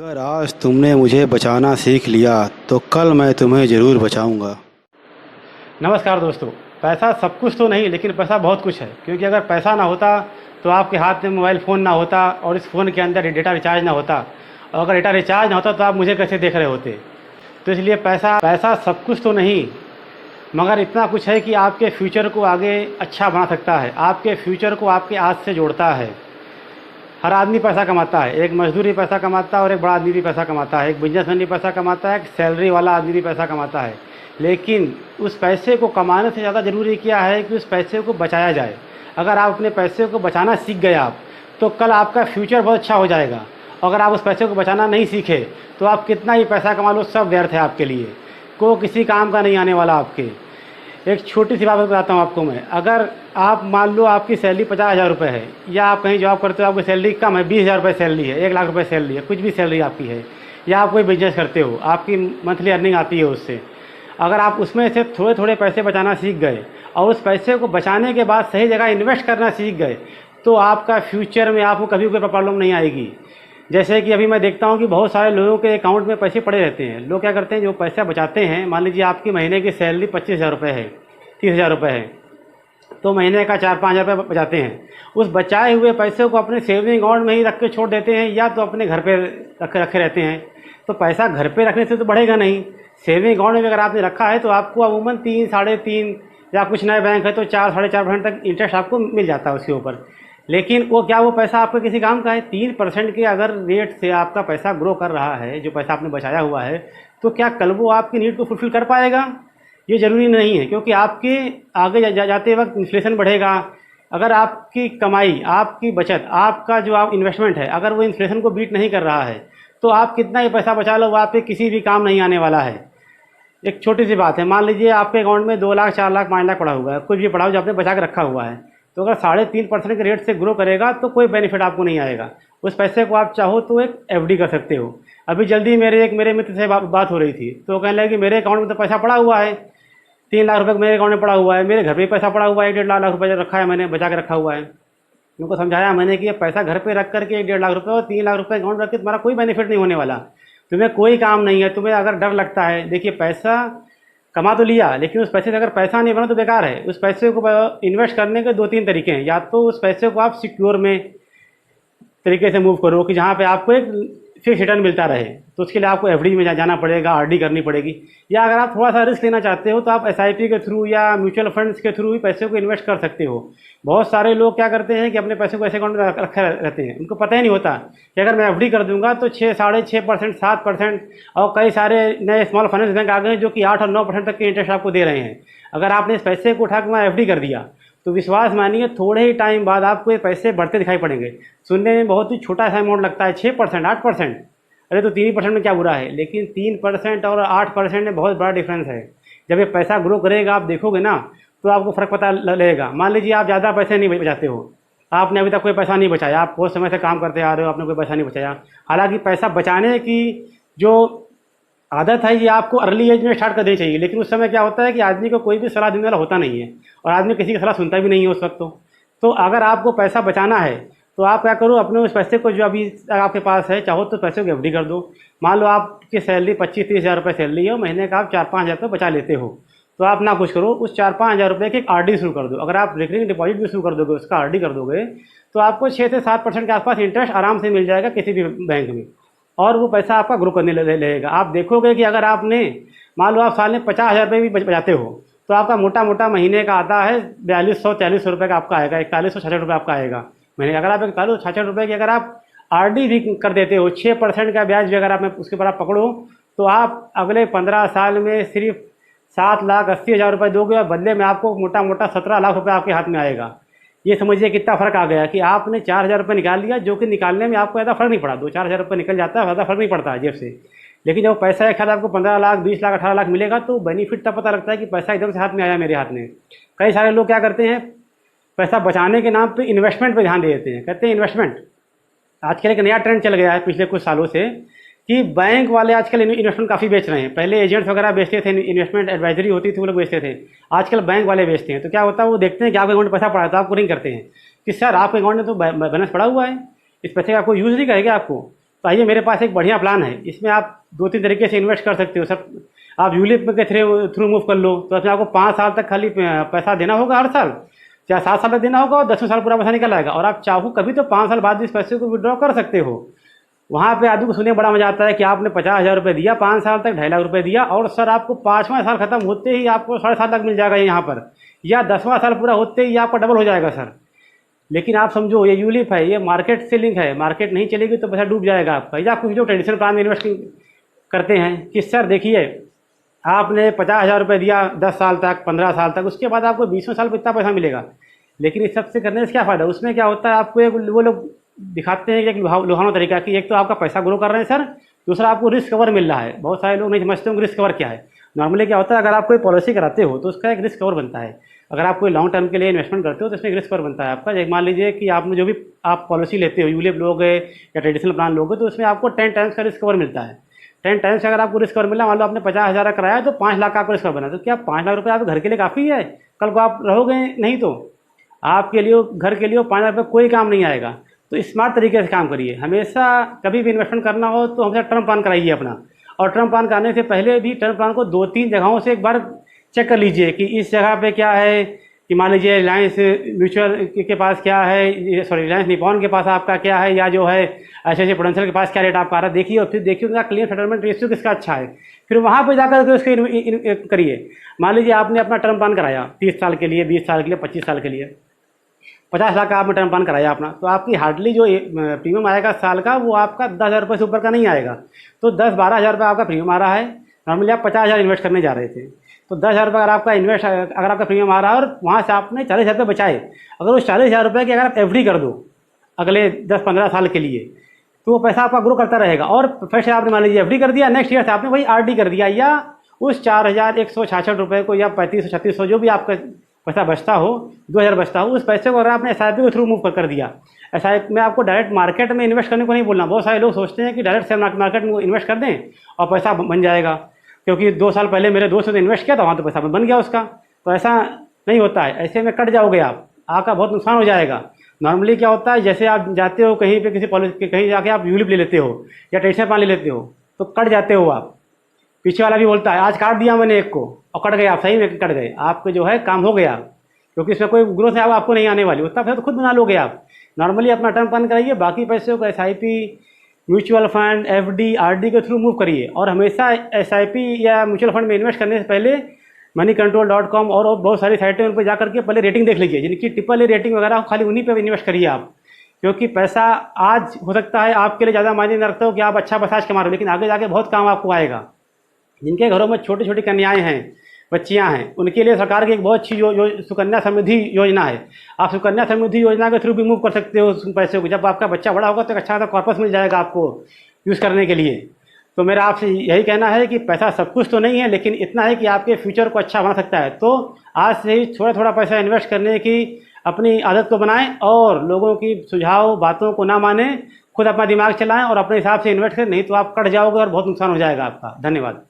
अगर आज तुमने मुझे बचाना सीख लिया तो कल मैं तुम्हें ज़रूर बचाऊंगा। नमस्कार दोस्तों। पैसा सब कुछ तो नहीं, लेकिन पैसा बहुत कुछ है। क्योंकि अगर पैसा ना होता तो आपके हाथ में मोबाइल फ़ोन ना होता और इस फ़ोन के अंदर डेटा रिचार्ज ना होता, और अगर डेटा रिचार्ज ना होता तो आप मुझे कैसे देख रहे होते। तो इसलिए पैसा पैसा सब कुछ तो नहीं, मगर इतना कुछ है कि आपके फ्यूचर को आगे अच्छा बना सकता है। आपके फ्यूचर को आपके आज से जोड़ता है। हर आदमी पैसा कमाता है। एक मजदूर भी पैसा कमाता है और एक बड़ा आदमी भी पैसा कमाता है। एक बिजनेसमैन भी पैसा कमाता है, एक सैलरी वाला आदमी भी पैसा कमाता है। लेकिन उस पैसे को कमाने से ज़्यादा ज़रूरी क्या है कि उस पैसे को बचाया जाए। अगर आप अपने पैसे को बचाना सीख गए आप, तो कल आपका फ्यूचर बहुत अच्छा हो जाएगा। अगर आप उस पैसे को बचाना नहीं सीखे तो आप कितना ही पैसा कमा लो, सब व्यर्थ है आपके लिए। को किसी काम का नहीं आने वाला आपके। एक छोटी सी बात बताता हूँ आपको मैं। अगर आप मान लो आपकी सैलरी 50,000 रुपये है, या आप कहीं जॉब करते हो, आपकी सैलरी कम है, 20,000 रुपये सैलरी है, 1 लाख रुपये सैलरी है, कुछ भी सैलरी आपकी है, या आप कोई बिजनेस करते हो, आपकी मंथली अर्निंग आती है उससे। अगर आप उसमें से थोड़े थोड़े पैसे बचाना सीख गए और उस पैसे को बचाने के बाद सही जगह इन्वेस्ट करना सीख गए, तो आपका फ्यूचर में आपको कभी कोई प्रॉब्लम नहीं आएगी। जैसे कि अभी मैं देखता हूँ कि बहुत सारे लोगों के अकाउंट में पैसे पड़े रहते हैं। लोग क्या करते हैं, जो पैसा बचाते हैं, मान लीजिए आपकी महीने की सैलरी 25,000 रुपये है, 30,000 रुपये है, तो महीने का 4-5 हज़ार रुपये बचाते हैं। उस बचाए हुए पैसे को अपने सेविंग अकाउंट में ही रख के छोड़ देते हैं, या तो अपने घर पे रखे रहते हैं। तो पैसा घर पे रखने से तो बढ़ेगा नहीं। सेविंग अकाउंट में अगर आपने रखा है तो आपको अमूमन 3, 3.5, या कुछ नए बैंक है तो 4-4.5% तक इंटरेस्ट आपको मिल जाता है उसके ऊपर। लेकिन वो क्या, वो पैसा आपके किसी काम का है? 3% के अगर रेट से आपका पैसा ग्रो कर रहा है, जो पैसा आपने बचाया हुआ है, तो क्या कल वो आपकी नीड को फुलफिल कर पाएगा? ये ज़रूरी नहीं है, क्योंकि आपके आगे जाते वक्त इन्फ्लेशन बढ़ेगा। अगर आपकी कमाई, आपकी बचत, आपका जो आप इन्वेस्टमेंट है, अगर वो इन्फ्लेशन को बीट नहीं कर रहा है, तो आप कितना ही पैसा बचा लो, वो आपके किसी भी काम नहीं आने वाला है। एक छोटी सी बात है, मान लीजिए आपके अकाउंट में 2 लाख, 4 लाख, 5 लाख पड़ा हुआ है, कुछ भी पड़ा हो जो आपने बचा के रखा हुआ है, तो अगर 3.5% के रेट से ग्रो करेगा तो कोई बेनिफिट आपको नहीं आएगा। उस पैसे को आप चाहो तो एक एफडी कर सकते हो। अभी जल्दी मेरे मित्र से बात हो रही थी, तो वो कहने लगे कि मेरे अकाउंट में तो पैसा पड़ा हुआ है, 3 लाख रुपये मेरे अकाउंट में पड़ा हुआ है, मेरे घर पे पैसा पड़ा हुआ है, 1.5 लाख रुपये रखा है, मैंने बचा के रखा हुआ है। उनको समझाया मैंने कि ये पैसा घर पे रख करके 1.5 लाख रुपये और 3 लाख रुपये अकाउंट रख के तुम्हारा कोई बेनिफिट नहीं होने वाला। तुम्हें कोई काम नहीं है। तुम्हें अगर डर लगता है, देखिए पैसा कमा तो लिया, लेकिन उस पैसे से अगर पैसा नहीं बना तो बेकार है। उस पैसे को इन्वेस्ट करने के 2-3 तरीके हैं। या तो उस पैसे को आप सिक्योर में तरीके से मूव करो कि जहाँ पे आपको एक फिक्स रिटर्न मिलता रहे, तो उसके लिए आपको एफडी में जाना पड़ेगा, आरडी करनी पड़ेगी। या अगर आप थोड़ा सा रिस्क लेना चाहते हो तो आप एसआईपी के थ्रू या म्यूचुअल फंड्स के थ्रू भी पैसे को इन्वेस्ट कर सकते हो। बहुत सारे लोग क्या करते हैं कि अपने पैसे को ऐसे अकाउंट में रखे रहते हैं, उनको पता ही नहीं होता कि अगर मैं एफडी कर दूंगा तो 6, 6.5%, 7%, और कई सारे नए स्मॉल फाइनेंस बैंक आ गए जो कि 8 और 9% तक के इंटरेस्ट आपको दे रहे हैं। अगर आपने इस पैसे को उठा के वहाँ एफडी कर दिया तो विश्वास मानिए थोड़े ही टाइम बाद आपको ये पैसे बढ़ते दिखाई पड़ेंगे। सुनने में बहुत ही छोटा सा अमाउंट लगता है, 6%, 8%, अरे तो 3% में क्या बुरा है, लेकिन 3% और 8% में बहुत बड़ा डिफरेंस है। जब ये पैसा ग्रो करेगा आप देखोगे ना, तो आपको फ़र्क पता लगेगा। मान लीजिए आप ज़्यादा पैसे नहीं बचाते हो, आपने अभी तक कोई पैसा नहीं बचाया, आप बहुत समय से काम करते आ रहे हो, आपने कोई पैसा नहीं बचाया। हालांकि पैसा बचाने की जो आदत है ये आपको अर्ली एज में स्टार्ट कर देनी चाहिए, लेकिन उस समय क्या होता है कि आदमी को कोई भी सलाह देने वाला होता नहीं है, और आदमी किसी की सलाह सुनता भी नहीं है उस वक्त। तो अगर आपको पैसा बचाना है तो आप क्या करो, अपने उस पैसे को जो अभी आपके पास है, चाहो तो पैसे को एफडी कर दो। मान लो आपकी सैलरी 25-30 हज़ार रुपये सैलरी है और महीने का आप 4-5 हज़ार रुपये बचा लेते हो, तो आप ना कुछ करो, उस 4-5 हज़ार रुपये की एक आरडी शुरू कर दो। अगर आप रिकरिंग डिपॉजिट भी शुरू कर दोगे, उसका आरडी कर दोगे, तो आपको 6 से 7% के आसपास इंटरेस्ट आराम से मिल जाएगा किसी भी बैंक में, और वो पैसा आपका ग्रो करने लगेगा। आप देखोगे कि अगर आपने मान लो आप साल में 50,000 रुपये भी बचाते हो, तो आपका मोटा मोटा महीने का आता है 4200-4300 रुपये का आपका आएगा, 4166 रुपये आपका आएगा महीने। अगर आप 4166 रुपये की अगर आप आरडी भी कर देते हो, 6% का ब्याज भी अगर आप उसके ऊपर आप पकड़ो, तो आप अगले 15 साल में सिर्फ 7,80,000 रुपये दोगे और बदले में आपको मोटा मोटा 17 लाख रुपये आपके हाथ में आएगा। ये समझिए कितना फ़र्क आ गया कि आपने 4,000 रुपये निकाल लिया, जो कि निकालने में आपको ज़्यादा फ़र्क नहीं पड़ा। 2-4 हज़ार रुपये निकल जाता है, ज़्यादा फ़र्क नहीं पड़ता है जेब से। लेकिन जब पैसा एक हाथ आपको 15 लाख, 20 लाख, 18 लाख मिलेगा, तो बेनिफिट तब पता लगता है कि पैसा एकदम से हाथ में आया मेरे हाथ में। कई सारे लोग क्या करते हैं, पैसा बचाने के नाम पे इन्वेस्टमेंट पे ध्यान दे देते हैं। कहते हैं इन्वेस्टमेंट, आजकल एक नया ट्रेंड चल गया है पिछले कुछ सालों से, कि बैंक वाले आजकल इन्वेस्टमेंट काफ़ी बेच रहे हैं। पहले एजेंट्स वगैरह बेचते थे, इन्वेस्टमेंट एडवाइजरी होती थी, वो लोग बेचते थे। आजकल बैंक वाले बेचते हैं। तो क्या होता है, वो देखते हैं कि आपके अकाउंट में पैसा पड़ा है, तो आपको रिंग करते हैं कि सर आपके अकाउंट में तो बैलेंस पड़ा हुआ है, इस पैसे का कोई यूज़ नहीं करेगा आपको। तो आइए, मेरे पास एक बढ़िया प्लान है। इसमें आप 2-3 तरीके से इन्वेस्ट कर सकते हो सर। आप यूलिप के थ्रू मूव कर लो, तो इसमें आपको 5 साल तक खाली पैसा देना होगा हर साल, या 7 साल तक देना होगा, और 10वें साल पूरा पैसा निकल आएगा। और आप चाहो कभी तो 5 साल बाद भी इस पैसे को विड्रॉ कर सकते हो। वहाँ पे आदमी को सुनने में बड़ा मजा आता है कि आपने 50,000 रुपये दिया 5 साल तक, 2.5 लाख रुपये दिया, और सर आपको 5वां साल खत्म होते ही आपको 7.5 लाख मिल जाएगा यहाँ पर, या 10वां साल पूरा होते ही आपका डबल हो जाएगा सर। लेकिन आप समझो, ये यूलिप है, ये मार्केट से लिंक है, मार्केट नहीं चलेगी तो पैसा डूब जाएगा आपका। या कुछ लोग ट्रेडिशनल प्लान में इन्वेस्टिंग करते हैं कि सर देखिए, आपने 50,000 रुपये दिया 10 साल तक, 15 साल तक, उसके बाद आपको 20वें साल पर इतना पैसा मिलेगा। लेकिन इस सबसे करने से क्या फ़ायदा? उसमें क्या होता है, आपको एक वो लोग दिखाते हैं कि एक लुभावना तरीका कि एक तो आपका पैसा ग्रो कर रहे हैं सर, दूसरा आपको रिस्क कवर मिल रहा है। बहुत सारे लोग नहीं समझते होंगे रिस्क कवर क्या है। नॉर्मली क्या होता है, अगर आप कोई पॉलिसी कराते हो तो उसका एक रिस्क कवर बनता है। अगर आप कोई लॉन्ग टर्म के लिए इन्वेस्टमेंट करते हो तो उसमें एक रिस्क कवर बनता है आपका। एक मान लीजिए कि आपने जो भी आप पॉलिसी लेते हो, यूलिप लोगे या ट्रेडिशनल प्लान लोगे, तो उसमें आपको 10 टाइम्स का रिस्क कवर मिलता है। 10 टाइम्स अगर आपको रिस्क कवर मिला, मान लो आपने 50,000 का कराया तो 5 लाख का आपको रिस्क कवर बना, तो क्या 5 लाख रुपये आपके घर के लिए काफ़ी है? कल को आप रहोगे नहीं तो आपके लिए, घर के लिए 5 लाख रुपये कोई काम नहीं आएगा। तो स्मार्ट तरीके से काम करिए। हमेशा कभी भी इन्वेस्टमेंट करना हो तो हमेशा टर्म प्लान कराइए अपना। और टर्म प्लान कराने से पहले भी टर्म प्लान को 2-3 जगहों से एक बार चेक कर लीजिए कि इस जगह पे क्या है, कि मान लीजिए रिलायंस म्यूचुअल के पास क्या है, सॉरी रिलायंस निपॉन के पास आपका क्या है, या जो है ऐसे प्रोडेंशियल के पास क्या रेट आपका आ रहा है, देखिए। और फिर देखिए उनका क्लियर सेटलमेंट रेशियो किसका अच्छा है, फिर वहाँ पर जाकर के उसको करिए। मान लीजिए आपने अपना टर्म प्लान कराया 30 साल के लिए, 20 साल के लिए, 25 साल के लिए, 50 लाख का आपने टर्म प्लान कराया अपना, तो आपकी हार्डली जो प्रीमियम आएगा साल का, वो आपका 10,000 रुपये से ऊपर का नहीं आएगा। तो 10-12 हज़ार रुपये आपका प्रीमियम आ रहा है। नॉर्मली आप 50,000 इन्वेस्ट करने जा रहे थे, तो 10,000 रुपये अगर आपका अगर आपका प्रीमियम आ रहा है और वहाँ से आपने 40,000 रुपये बचाए, अगर उस 40,000 रुपये की अगर आप एफडी कर दो अगले 10-15 साल के लिए, तो वो पैसा आपका ग्रो करता रहेगा। और फिर से आपने मान लीजिए एफडी कर दिया, नेक्स्ट ईयर से आपने वही आरडी कर दिया, या उस 4,166 रुपये को, या 3500-3600 जो भी आपका पैसा बचता हो, 2,000 बचता हो, उस पैसे को अगर आपने एसआईपी के थ्रू मूव कर दिया। एसआईपी में आपको डायरेक्ट मार्केट में इन्वेस्ट करने को नहीं बोलना। बहुत सारे लोग सोचते हैं कि डायरेक्ट शेयर मार्केट में इन्वेस्ट कर दें और पैसा बन जाएगा, क्योंकि 2 साल पहले मेरे दोस्त ने इन्वेस्ट किया था, वहाँ तो पैसा बन गया उसका। तो ऐसा नहीं होता है, ऐसे में कट जाओगे आप, आपका बहुत नुकसान हो जाएगा। नॉर्मली क्या होता है, जैसे आप जाते हो कहीं पे किसी पॉलिसी, कहीं जाके आप यूलिप ले लेते हो या ट्रेडिशनल प्लान ले लेते हो, तो कट जाते हो आप। पीछे वाला भी बोलता है आज काट दिया मैंने एक को, और कट गए आप, सही में कट गए, आपके जो है काम हो गया, क्योंकि इसमें कोई ग्रोथ है आपको नहीं आने वाली, उतना पैसा तो खुद बना लोगे आप। नॉर्मली अपना टर्म प्लान कराइए, बाकी पैसे को SIP, mutual fund, FD, RD के थ्रू मूव करिए। और हमेशा एसआईपी या म्यूचुअल फंड में इन्वेस्ट करने से पहले moneycontrol.com और बहुत सारी साइटें उन पर जा करके पहले रेटिंग देख लीजिए, जिनकी AAA रेटिंग वगैरह हो, खाली उन्हीं पर इन्वेस्ट करिए आप। क्योंकि पैसा आज हो सकता है आपके लिए ज़्यादा मायने न रखता हो कि आप अच्छा पैसा आज कमा रहे हो, लेकिन आगे जाके बहुत काम आपको आएगा। जिनके घरों में छोटी छोटी कन्याएँ हैं, बच्चियां हैं, उनके लिए सरकार की एक बहुत अच्छी सुकन्या समृद्धि योजना है। आप सुकन्या समृद्धि योजना के थ्रू भी मूव कर सकते हो उस पैसे को। जब आपका बच्चा बड़ा होगा तो एक अच्छा सा कॉर्पस मिल जाएगा आपको यूज़ करने के लिए। तो मेरा आपसे यही कहना है कि पैसा सब कुछ तो नहीं है, लेकिन इतना है कि आपके फ्यूचर को अच्छा बना सकता है। तो आज से ही थोड़ा थोड़ा पैसा इन्वेस्ट करने की अपनी आदत को बनाएं, और लोगों की सुझाव बातों को ना माने, खुद अपना दिमाग चलाएं और अपने हिसाब से इन्वेस्ट करें, नहीं तो आप कट जाओगे और बहुत नुकसान हो जाएगा आपका। धन्यवाद।